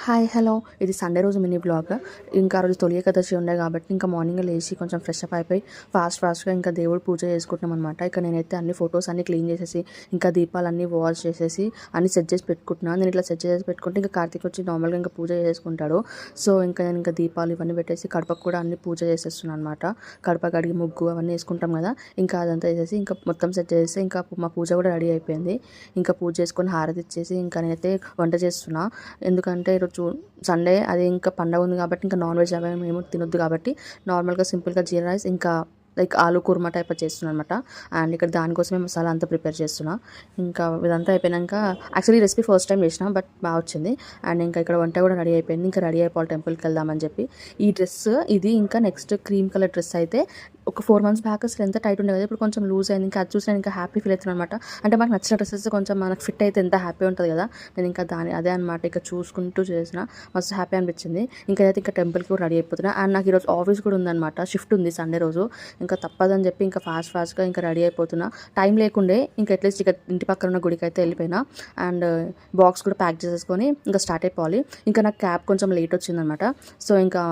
Hi hello ఇది Sunday రోజు mini blog. ఇంకా రోజు తొలి ఏకాదశి ఉండే కాబట్టి ఇంకా మార్నింగ్ లేచి కొంచెం ఫ్రెష్ అప్ అయిపోయి ఫాస్ట్గా ఇంకా దేవుడు పూజ చేసుకుంటున్నాం అనమాట. ఇక నేనైతే అన్ని ఫొటోస్ అన్ని క్లీన్ చేసేసి ఇంకా దీపాలన్నీ వాష్ చేసేసి అన్ని సెట్ చేసి పెట్టుకుంటున్నాను. నేను ఇట్లా సెట్ చేసి పెట్టుకుంటే ఇంకా కార్తీక్ వచ్చి నార్మల్గా ఇంకా పూజ చేసుకుంటాడు. సో ఇంకా నేను ఇంకా దీపాలు ఇవన్నీ పెట్టేసి కడపకు కూడా అన్ని పూజ చేసేస్తున్నాను అనమాట. కడప కడిగి ముగ్గు అవన్నీ వేసుకుంటాం కదా, ఇంకా అదంతా వేసేసి ఇంకా మొత్తం సెట్ చేసి ఇంకా మా పూజ కూడా రెడీ అయిపోయింది. ఇంకా పూజ చేసుకొని హారతి ఇచ్చేసి ఇంకా నేనైతే వంట చేస్తున్నా. ఎందుకంటే ఈరోజు సండే, అది ఇంకా పండగ ఉంది కాబట్టి ఇంకా నాన్ వెజ్ అవి ఏమో తినొద్దు కాబట్టి నార్మల్గా సింపుల్గా జీరా రైస్ ఇంకా లైక్ ఆలు కుర్మా టైప్ చేస్తున్నాను అనమాట. అండ్ ఇక్కడ దానికోసమే మసాలా అంతా ప్రిపేర్ చేస్తున్నా. ఇంకా ఇదంతా అయిపోయాక యాక్చువల్లీ రెసిపీ ఫస్ట్ టైం చేసిన, బట్ బాగా వచ్చింది. అండ్ ఇంకా ఇక్కడ వంట కూడా రెడీ అయిపోయింది. ఇంకా రెడీ అయిపోవాలి టెంపుల్కి వెళ్దామని చెప్పి. ఈ డ్రెస్ ఇది ఇంకా నెక్స్ట్ క్రీమ్ కలర్ డ్రెస్ అయితే ఒక 4 months బ్యాక్ అసలు ఎంత టైట్ ఉండేది, ఇప్పుడు కొంచెం లూజ్ అయింది. ఇంకా అది చూసి ఇంకా హ్యాపీ ఫీల్ అవుతున్నాను అనమాట. అంటే మనకు నచ్చిన డ్రెస్సెస్ కొంచెం మనకు ఫిట్ అయితే ఎంత హ్యాపీ ఉంటుంది కదా. నేను ఇంకా అదే అనమాట ఇంకా చూసుకుంటూ చేసిన, మస్తు హ్యాపీ అనిపించింది. ఇంకా అయితే ఇంకా టెంపుల్కి కూడా రెడీ అయిపోతున్నా. అండ్ నాకు ఈరోజు ఆఫీస్ కూడా ఉందన్నమాట, షిఫ్ట్ ఉంది సండే రోజు. ఇంకా తప్పదని చెప్పి ఇంకా ఫాస్ట్గా ఇంకా రెడీ అయిపోతున్నా. టైం లేకుండే ఇంకా అట్లీస్ట్ ఇక ఇంటి పక్కన ఉన్న గుడికి అయితే వెళ్ళిపోయినా. అండ్ బాక్స్ కూడా ప్యాక్ చేసేసుకొని ఇంకా స్టార్ట్ అయిపోవాలి. ఇంకా నాకు క్యాబ్ కొంచెం లేట్ వచ్చిందనమాట. సో ఇంకా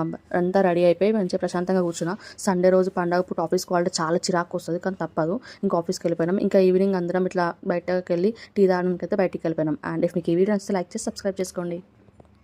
అంతా రెడీ అయిపోయి మంచిగా ప్రశాంతంగా కూర్చున్నా. సండే రోజు పండగ పూట ఆఫీస్కి వాళ్ళంటే చాలా చిరాకు వస్తుంది, కానీ తప్పదు. ఇంకా ఆఫీస్కి వెళ్ళిపోయినాం. ఇంకా ఈవినింగ్ అందరం ఇట్లా బయటకు వెళ్ళి టీ తాగడానికి అయితే బయటికి వెళ్ళిపోయినాం. అండ్ ఇఫ్ మీకు ఈ వీడియో నచ్చితే లైక్ చేసి సబ్స్క్రైబ్ చేసుకోండి.